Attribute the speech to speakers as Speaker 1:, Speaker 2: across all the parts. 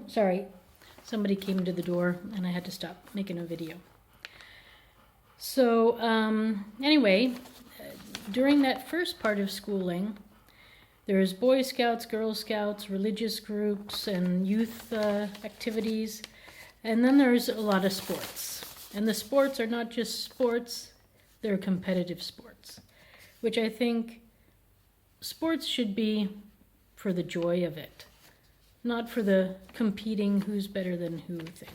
Speaker 1: Sorry, somebody came to the door and I had to stop making a video. So anyway, during that first part of schooling, there's Boy Scouts, Girl Scouts, religious groups, and youth activities. And then there's a lot of sports. And the sports are not just sports, they're competitive sports, which I think sports should be for the joy of it, not for the competing who's better than who thing.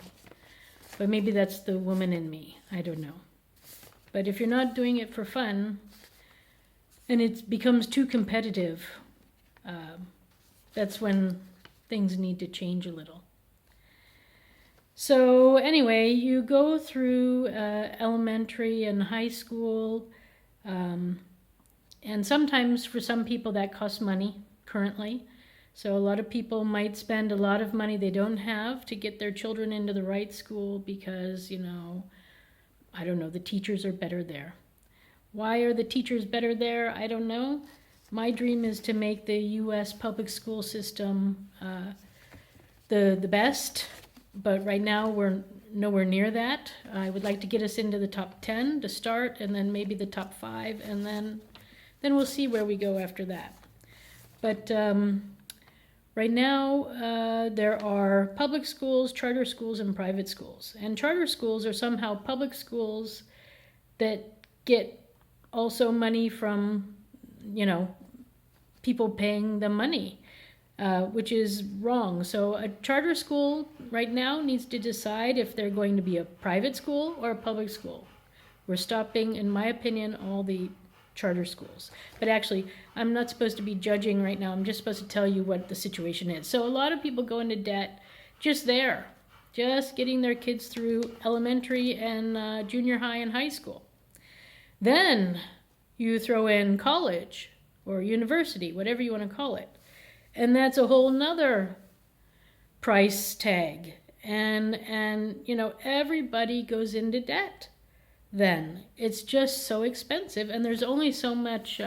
Speaker 1: But maybe that's the woman in me, I don't know. But if you're not doing it for fun, and it becomes too competitive, that's when things need to change a little. So anyway, you go through elementary and high school, and sometimes for some people that costs money currently. So a lot of people might spend a lot of money they don't have to get their children into the right school because, I don't know, the teachers are better there. Why are the teachers better there? I don't know. My dream is to make the U.S. public school system the best, but right now we're nowhere near that. I would like to get us into the top 10 to start, and then maybe the top 5, and then we'll see where we go after that. But right now there are public schools, charter schools, and private schools. And charter schools are somehow public schools that get also money from, people paying them money, which is wrong. So a charter school right now needs to decide if they're going to be a private school or a public school. We're stopping, in my opinion, all the charter schools. But actually, I'm not supposed to be judging right now. I'm just supposed to tell you what the situation is. So a lot of people go into debt just getting their kids through elementary and junior high and high school. Then you throw in college or university, whatever you want to call it. And that's a whole nother price tag. And everybody goes into debt then. It's just so expensive, and there's only so much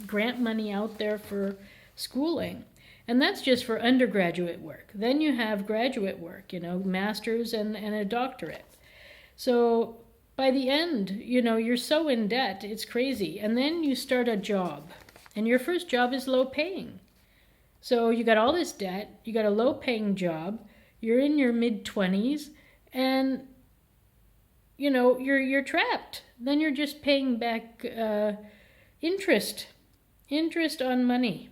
Speaker 1: grant money out there for schooling. And that's just for undergraduate work. Then you have graduate work, master's and a doctorate. So by the end, you're so in debt, it's crazy. And then you start a job, and your first job is low paying. So you got all this debt, you got a low paying job, you're in your mid-20s, and you're trapped. Then you're just paying back interest on money.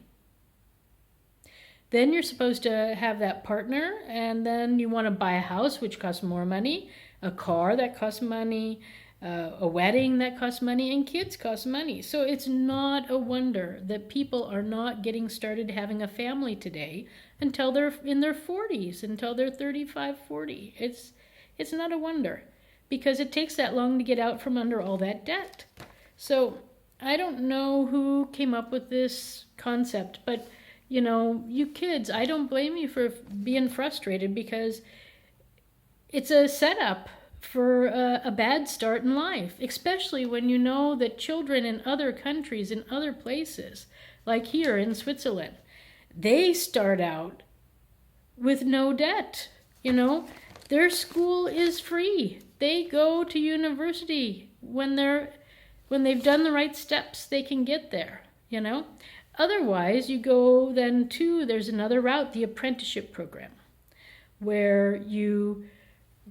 Speaker 1: Then you're supposed to have that partner, and then you want to buy a house, which costs more money, a car that costs money, a wedding that costs money, and kids cost money. So it's not a wonder that people are not getting started having a family today until they're in their 40s, until they're 35, 40. It's not a wonder, because it takes that long to get out from under all that debt. So I don't know who came up with this concept, but you kids, I don't blame you for being frustrated, because it's a setup for a bad start in life, especially when you know that children in other countries, in other places, like here in Switzerland, they start out with no debt. Their school is free. They go to university when they've done the right steps, they can get there, Otherwise, you go then to, there's another route, the apprenticeship program, where you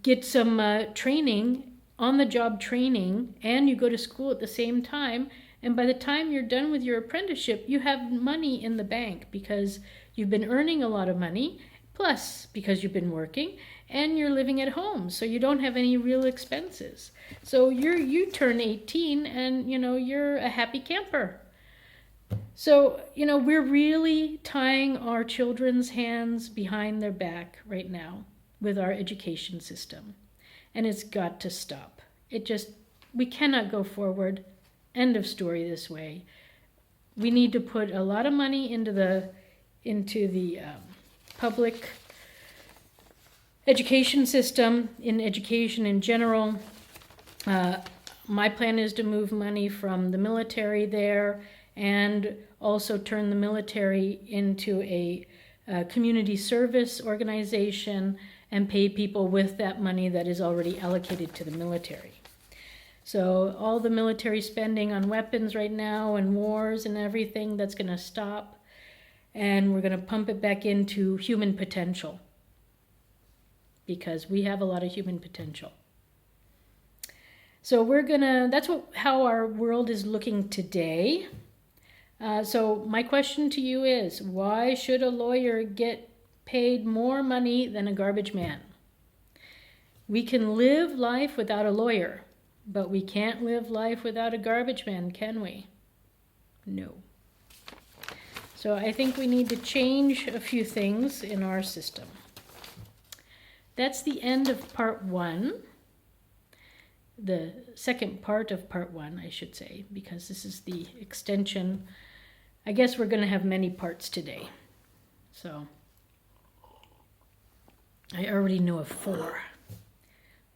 Speaker 1: get some training, on-the-job training, and you go to school at the same time. And by the time you're done with your apprenticeship, you have money in the bank because you've been earning a lot of money, plus because you've been working, and you're living at home, so you don't have any real expenses. So you turn 18 and, you're a happy camper. So, we're really tying our children's hands behind their back right now with our education system. And it's got to stop. We cannot go forward, end of story, this way. We need to put a lot of money into the public education system, in education in general. My plan is to move money from the military there, and also turn the military into a community service organization and pay people with that money that is already allocated to the military. So all the military spending on weapons right now and wars and everything, that's going to stop. And we're going to pump it back into human potential, because we have a lot of human potential. So that's how our world is looking today. So my question to you is, why should a lawyer get paid more money than a garbage man? We can live life without a lawyer, but we can't live life without a garbage man, can we? No. So I think we need to change a few things in our system. That's the end of part 1. The second part of part 1, I should say, because this is the extension. I guess we're going to have many parts today. So I already know of 4.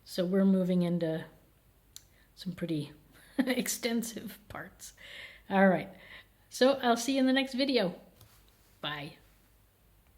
Speaker 1: So we're moving into some pretty extensive parts. All right. So I'll see you in the next video. Bye.